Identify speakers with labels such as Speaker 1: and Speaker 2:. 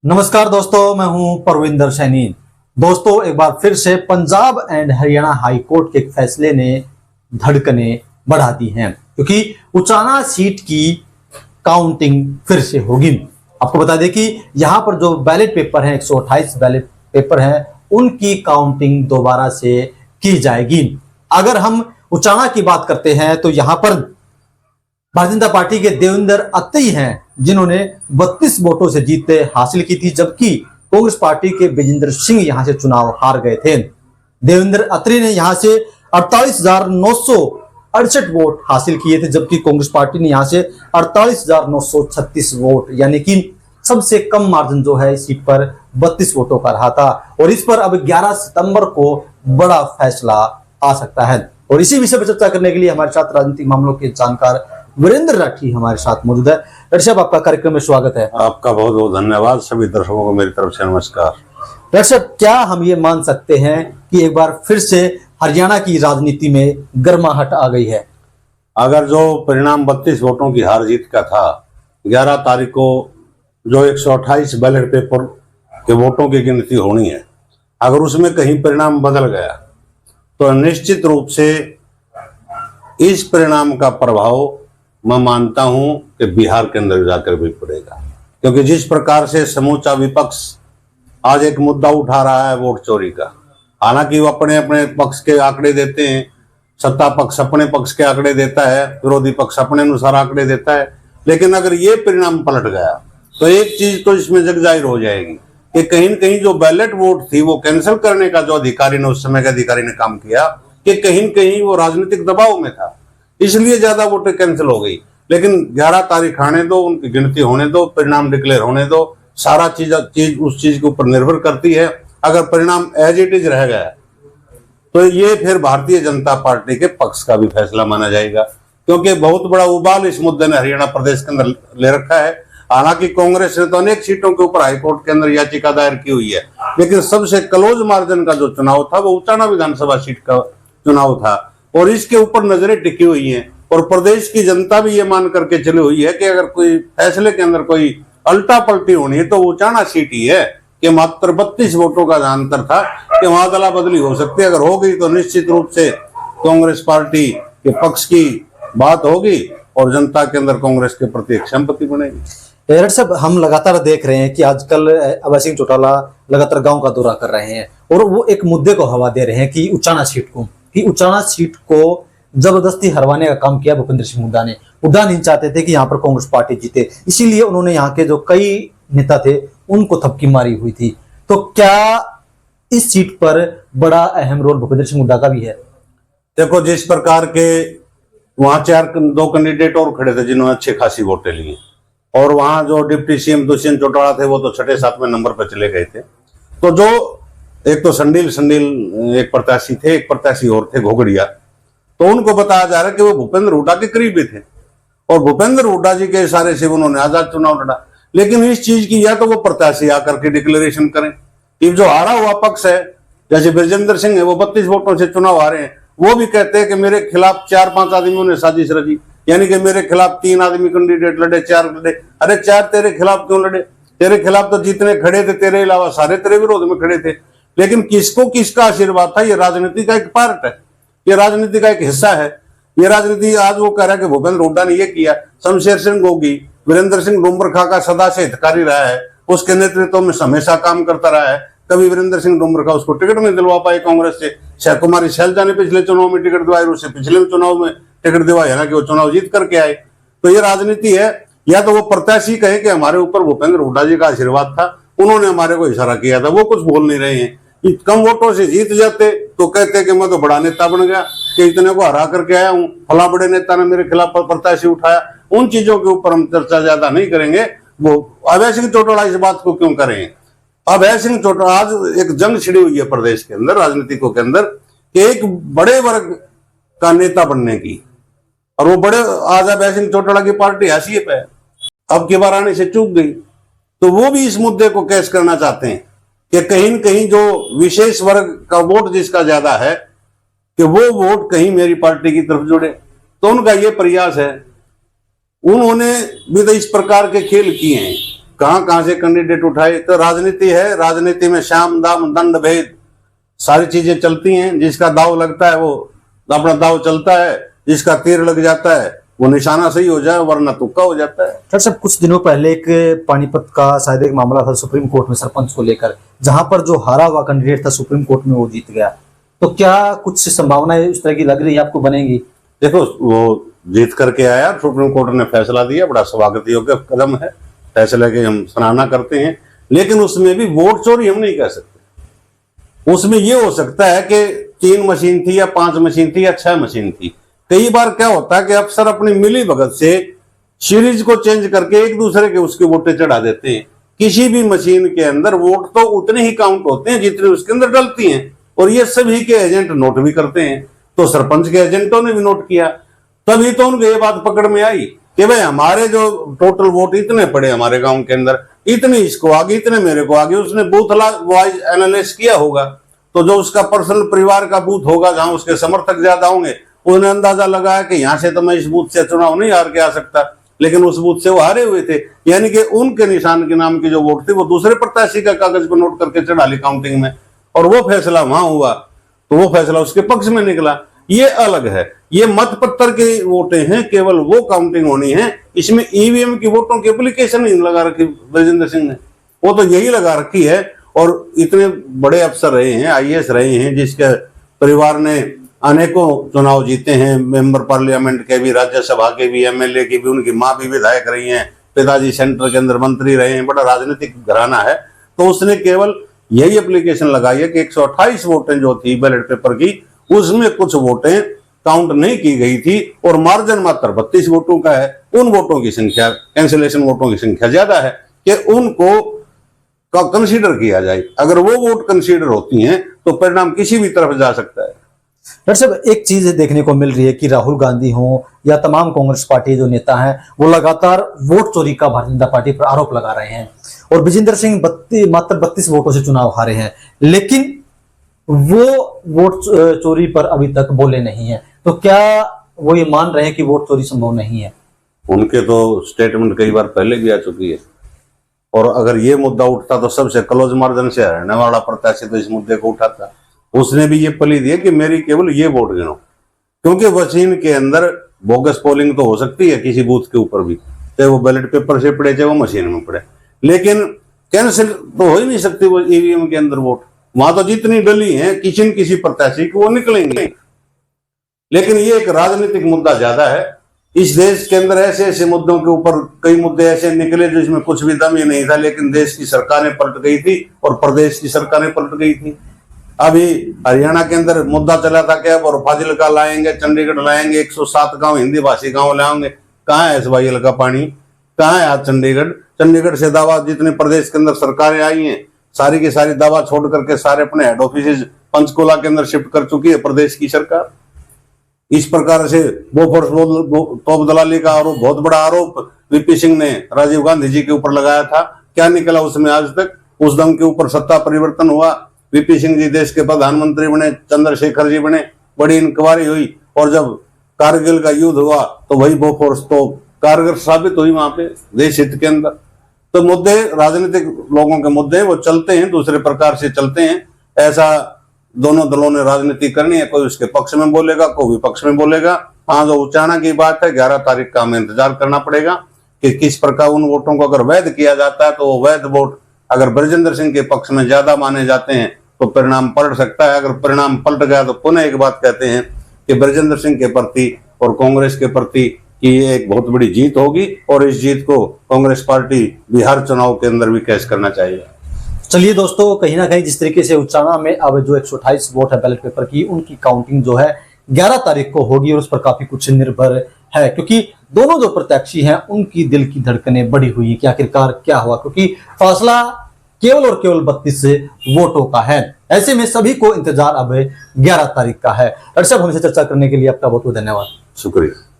Speaker 1: नमस्कार दोस्तों, मैं हूं परविंदर सैनी। दोस्तों, एक बार फिर से Punjab and Haryana high court के फैसले ने धड़कनें बढ़ा दी हैं, क्योंकि उचाना सीट की काउंटिंग फिर से होगी। आपको बता दें कि यहां पर जो बैलेट पेपर हैं, 128 बैलेट पेपर हैं, उनकी काउंटिंग दोबारा से की जाएगी। अगर हम उचाना की बात करते हैं तो यहां पर भारतीय जनता पार्टी के देवेंद्र अत्री हैं, जिन्होंने 32 वोटों से जीत हासिल की थी, जबकि कांग्रेस पार्टी के विजेंद्र सिंह यहां से चुनाव हार गए थे। देवेंद्र अत्री ने यहां से 48,968 वोट हासिल किए थे, जबकि कांग्रेस पार्टी ने यहां से 48,936 वोट, यानी कि सबसे कम मार्जिन जो है इस सीट पर 32 वोटों का रहा था। और इस पर अब 11 सितंबर को बड़ा फैसला आ सकता है। और इसी विषय पर चर्चा करने के लिए हमारे साथ राजनीतिक मामलों के जानकार वीरेंद्र राठी हमारे साथ मौजूद है। डॉक्टर साहब, आपका कार्यक्रम में स्वागत है।
Speaker 2: आपका बहुत बहुत धन्यवाद। सभी दर्शकों को मेरी तरफ से नमस्कार।
Speaker 1: डॉक्टर साहब, क्या हम ये मान सकते हैं कि एक बार फिर से हरियाणा की राजनीति में गर्माहट आ गई है?
Speaker 2: अगर जो परिणाम 32 वोटों की हार जीत का था, 11 तारीख को जो 128 बैलेट पेपर के वोटों की गिनती होनी है, अगर उसमें कहीं परिणाम बदल गया तो निश्चित रूप से इस परिणाम का प्रभाव मैं मानता हूं कि बिहार के अंदर जाकर भी पड़ेगा। क्योंकि जिस प्रकार से समूचा विपक्ष आज एक मुद्दा उठा रहा है वोट चोरी का, हालांकि वो अपने अपने पक्ष के आंकड़े देते हैं, सत्ता पक्ष अपने पक्ष के आंकड़े देता है, विरोधी पक्ष अपने अनुसार आंकड़े देता है, लेकिन अगर ये परिणाम पलट गया तो एक चीज तो इसमें जग जाहिर हो जाएगी कि कहीं न कहीं जो बैलेट वोट थी वो कैंसिल करने का जो अधिकारी ने, उस समय के अधिकारी ने काम किया, कि कहीं न कहीं वो राजनीतिक दबाव में था, इसलिए ज्यादा वोटें कैंसिल हो गई। लेकिन 11 तारीख आने दो, उनकी गिनती होने दो, परिणाम डिक्लेयर होने दो, सारा चीज उस चीज के ऊपर निर्भर करती है। अगर परिणाम एज इट इज रह गया तो ये फिर भारतीय जनता पार्टी के पक्ष का भी फैसला माना जाएगा, क्योंकि बहुत बड़ा उबाल इस मुद्दे ने हरियाणा प्रदेश के अंदर ले रखा है। हालांकि कांग्रेस ने तो अनेक सीटों के ऊपर हाईकोर्ट के अंदर याचिका दायर की हुई है, लेकिन सबसे क्लोज मार्जिन का जो चुनाव था वो उचाना विधानसभा सीट का चुनाव था, और इसके ऊपर नजरें टिकी हुई हैं। और प्रदेश की जनता भी ये मान करके चली हुई है कि अगर कोई फैसले के अंदर कोई अल्टा पलटी होनी है तो उचाना सीट ही है, कि मात्र 32 वोटों का अंतर था कि वहां अदला बदली हो सकती है। अगर हो गई तो निश्चित रूप से कांग्रेस पार्टी के पक्ष की बात होगी और जनता के अंदर कांग्रेस के प्रति एक संपत्ति बनेगी।
Speaker 1: डॉक्टर साहब, हम लगातार देख रहे हैं कि आजकल अभय सिंह चौटाला लगातार गांव का दौरा कर रहे हैं और वो एक मुद्दे को हवा दे रहे हैं कि उचाना सीट को जबरदस्ती हरवाने का काम किया भूपेंद्र सिंह हुड्डा ने। हुड्डा नहीं चाहते थे कि यहाँ पर कांग्रेस पार्टी जीते, इसीलिए उन्होंने यहाँ के जो कई नेता थे उनको थपकी मारी हुई थी। तो क्या इस सीट पर बड़ा अहम रोल भूपेंद्र सिंह हुड्डा का भी है?
Speaker 2: देखो, जिस प्रकार के वहां 2 कैंडिडेट और खड़े थे जिन्होंने अच्छी खासी वोटें ली, और वहां जो डिप्टी सीएम दुष्यंत चौटाला थे वो तो 6-7वें नंबर पर चले गए थे। तो जो एक तो संडील एक प्रत्याशी थे, एक प्रत्याशी और थे घोगड़िया, तो उनको बताया जा रहा है कि वो भूपेंद्र हुड्डा के करीब भी थे और भूपेंद्र हुड्डा जी के इशारे से उन्होंने आजाद चुनाव लड़ा। लेकिन इस चीज की या तो वो प्रत्याशी आकर के डिक्लेरेशन करें कि जो हारा हुआ पक्ष है, जैसे विजेंद्र सिंह है, वो 32 वोटों से चुनाव हारे हैं, वो भी कहते हैं कि मेरे खिलाफ 4-5 आदमियों ने साजिश रची, यानी कि मेरे खिलाफ 3 आदमी कैंडिडेट लड़े, 4 लड़े। अरे 4 तेरे खिलाफ क्यों लड़े? तेरे खिलाफ तो जितने खड़े थे तेरे अलावा सारे तेरे विरोध में खड़े थे। लेकिन किसको किसका आशीर्वाद था, ये राजनीति का एक पार्ट है, ये राजनीति का एक हिस्सा है। ये राजनीति आज वो कह रहा है कि भूपेंद्र हुड्डा ने ये किया। शमशेर सिंह गोगी वीरेंद्र सिंह डुमरखा का सदा से हितकारी रहा है, उसके नेतृत्व में हमेशा काम करता रहा है। कभी वीरेंद्र सिंह डुमरखा उसको टिकट नहीं दिलवा पाए कांग्रेस से। शैलकुमारी शैलजा ने पिछले चुनाव में टिकट दिलवाई, उससे पिछले चुनाव में टिकट दिलवाई, हालांकि वो चुनाव जीत करके आए। तो ये राजनीति है। या तो वो प्रत्याशी कहे कि हमारे ऊपर भूपेंद्र हुड्डा जी का आशीर्वाद था, उन्होंने हमारे को इशारा किया था, वो कुछ बोल नहीं रहे हैं। कम वोटों से जीत जाते तो कहते कि मैं तो बड़ा नेता बन गया, कि इतने को हरा करके आया हूं, फला बड़े नेता ने मेरे खिलाफ प्रत्याशी उठाया। उन चीजों के ऊपर हम चर्चा ज्यादा नहीं करेंगे। वो अभय सिंह चौटाला इस बात को क्यों करें? अभय सिंह चौटाला आज एक जंग छिड़ी हुई है प्रदेश के अंदर, राजनीतिकों के अंदर, कि एक बड़े वर्ग का नेता बनने की, और वो बड़े आज अभय सिंह चौटाला की पार्टी हैसियत है, अब की बार आने से चूक गई। तो वो भी इस मुद्दे को कैश करना चाहते हैं कि कहीं न कहीं जो विशेष वर्ग का वोट जिसका ज्यादा है, कि वो वोट कहीं मेरी पार्टी की तरफ जुड़े। तो उनका ये प्रयास है। उन्होंने भी तो इस प्रकार के खेल किए हैं। कहां कहां से कैंडिडेट उठाए। तो राजनीति है, राजनीति में शाम दाम दंड भेद सारी चीजें चलती हैं। जिसका दाव लगता है वो अपना दाव चलता है, जिसका तीर लग जाता है वो निशाना सही हो जाए, वरना तुक्का हो जाता है।
Speaker 1: डॉक्टर साहब, कुछ दिनों पहले एक पानीपत का शायद एक मामला था सुप्रीम कोर्ट में सरपंच को लेकर, जहां पर जो हारा हुआ कैंडिडेट था सुप्रीम कोर्ट में वो जीत गया। तो क्या कुछ संभावनाएं उस तरह की लग रही है आपको बनेगी?
Speaker 2: देखो, वो जीत करके आया, सुप्रीम कोर्ट ने फैसला दिया, बड़ा स्वागत योग्य कदम है, फैसले की हम सराहना करते हैं। लेकिन उसमें भी वोट चोरी हम नहीं कह सकते। उसमें ये हो सकता है कि 3 मशीन थी या 5 मशीन थी या 6 मशीन थी। कई बार क्या होता है कि अफसर अपनी मिली भगत से सीरीज को चेंज करके एक दूसरे के उसके वोटें चढ़ा देते हैं। किसी भी मशीन के अंदर वोट तो उतने ही काउंट होते हैं जितने उसके अंदर डलती हैं, और ये सभी के एजेंट नोट भी करते हैं। तो सरपंच के एजेंटों ने भी नोट किया, तभी तो उनको ये बात पकड़ में आई कि भाई हमारे जो टोटल वोट इतने पड़े हमारे गांव के अंदर, इतने इसको आगे, इतने मेरे को आगे। उसने बूथ वाइज एनालिसिस किया होगा, तो जो उसका पर्सनल परिवार का बूथ होगा जहां उसके समर्थक ज्यादा होंगे, उन्हें अंदाजा लगाया कि यहां से तो मैं इस बूथ से चुनाव नहीं हार के आ सकता, लेकिन उस बूथ से वो हारे हुए थे। यानी कि उनके निशान के नाम की जो वोट थी वो दूसरे प्रत्याशी का कागज पर नोट करके चढ़ा ली काउंटिंग में, और वो फैसला वहां हुआ तो वो फैसला उसके पक्ष में निकला। ये अलग है, ये मत पत्र की वोटें हैं, केवल वो काउंटिंग होनी है। इसमें ईवीएम की वोटों की एप्लीकेशन ही लगा रखी ब्रजेंद्र सिंह ने, वो तो यही लगा रखी है। और इतने बड़े अफसर रहे हैं, आईएएस रहे हैं, जिसके परिवार ने अनेकों चुनाव जीते हैं, मेंबर पार्लियामेंट के भी, राज्यसभा के भी, एमएलए की भी, उनकी माँ भी विधायक रही हैं, पिताजी सेंटर के अंदर मंत्री रहे हैं, बड़ा राजनीतिक घराना है। तो उसने केवल यही एप्लीकेशन लगाई है कि 128 वोटें जो थी बैलेट पेपर की, उसमें कुछ वोटें काउंट नहीं की गई थी, और मार्जिन मात्र 32 वोटों का है। उन वोटों की संख्या, कैंसिलेशन वोटों की संख्या ज्यादा है, कि उनको कंसीडर किया जाए। अगर वो वोट कंसीडर होती हैं तो परिणाम किसी भी तरफ जा सकता है।
Speaker 1: डॉक्टर साहब, एक चीज देखने को मिल रही है कि राहुल गांधी हो या तमाम कांग्रेस पार्टी जो नेता हैं, वो लगातार वोट चोरी का भारतीय जनता पार्टी पर आरोप लगा रहे हैं, और ब्रजेंद्र सिंह मात्र 32 वोटों से चुनाव हारे हैं, लेकिन वो वोट चोरी पर अभी तक बोले नहीं है। तो क्या वो ये मान रहे हैं कि वोट चोरी संभव नहीं है?
Speaker 2: उनके तो स्टेटमेंट कई बार पहले भी आ चुकी है, और अगर ये मुद्दा उठता तो सबसे क्लोज मार्जिन से हरने वाला प्रत्याशी तो इस मुद्दे को उठाता। उसने भी ये पली दिया कि मेरी केवल ये वोट गिनो, क्योंकि मशीन के अंदर बोगस पोलिंग तो हो सकती है किसी बूथ के ऊपर भी, चाहे वो बैलेट पेपर से पड़े चाहे वो मशीन में पड़े, लेकिन कैंसिल तो हो ही नहीं सकती वो ईवीएम के अंदर वोट। वहां तो जितनी डली है किसी न किसी प्रत्याशी को वो निकलेंगे। लेकिन ये एक राजनीतिक मुद्दा ज्यादा है। इस देश के अंदर ऐसे ऐसे मुद्दों के ऊपर कई मुद्दे ऐसे निकले जिसमें कुछ भी दम ही नहीं था, लेकिन देश की सरकारें पलट गई थी और प्रदेश की सरकारें पलट गई थी। अभी हरियाणा के अंदर मुद्दा चला था कि अब और फाजिलका लाएंगे, चंडीगढ़ लाएंगे, 107 गांव हिंदी भाषी गांव लाएंगे। कहाँ है SYL का पानी, कहाँ है आज चंडीगढ़ से दावा, जितने प्रदेश के अंदर सरकारें आई हैं सारी की सारी दावा छोड़ करके सारे अपने हेड ऑफिस पंचकुला के अंदर शिफ्ट कर चुकी है प्रदेश की सरकार। इस प्रकार से बोफोर्स तोप दलाली का आरोप, बहुत बड़ा आरोप वीपी सिंह ने राजीव गांधी जी के ऊपर लगाया था। क्या निकला उसमें आज तक? उस दम के ऊपर सत्ता परिवर्तन हुआ, वीपी सिंह जी देश के प्रधानमंत्री बने, चंद्रशेखर जी बने, बड़ी इंक्वायरी हुई, और जब कारगिल का युद्ध हुआ तो वही बोफोर्स तो कारगर साबित हुई वहां पे देश हित के अंदर। तो मुद्दे राजनीतिक लोगों के मुद्दे वो चलते हैं, दूसरे प्रकार से चलते हैं। ऐसा दोनों दलों ने राजनीति करनी है, कोई उसके पक्ष में बोलेगा, कोई विपक्ष में बोलेगा। हाँ, जो उचाना की बात है 11 तारीख का हमें इंतजार करना पड़ेगा कि किस प्रकार उन वोटों को अगर वैध किया जाता है तो वो वैध वोट अगर ब्रजेंद्र सिंह के पक्ष में ज्यादा माने जाते हैं तो परिणाम पलट सकता है। अगर परिणाम पलट गया तो पुनः एक बात कहते हैं कि ब्रजेंद्र सिंह के प्रति और कांग्रेस के प्रति कि ये एक बहुत बड़ी जीत होगी, और इस जीत को कांग्रेस पार्टी बिहार चुनाव के अंदर भी कैश करना चाहिए।
Speaker 1: चलिए दोस्तों, कहीं ना कहीं जिस तरीके से उचाना में अब जो 128 वोट है बैलेट पेपर की, उनकी काउंटिंग जो है 11 तारीख को होगी, और उस पर काफी कुछ निर्भर है, क्योंकि दोनों जो प्रत्याशी हैं उनकी दिल की धड़कनें बढ़ी हुई है कि आखिरकार क्या हुआ, क्योंकि फासला केवल और केवल 32 वोटों का है। ऐसे में सभी को इंतजार अब 11 तारीख का है। डॉक्टर साहब, हमसे चर्चा करने के लिए आपका बहुत बहुत धन्यवाद।
Speaker 2: शुक्रिया।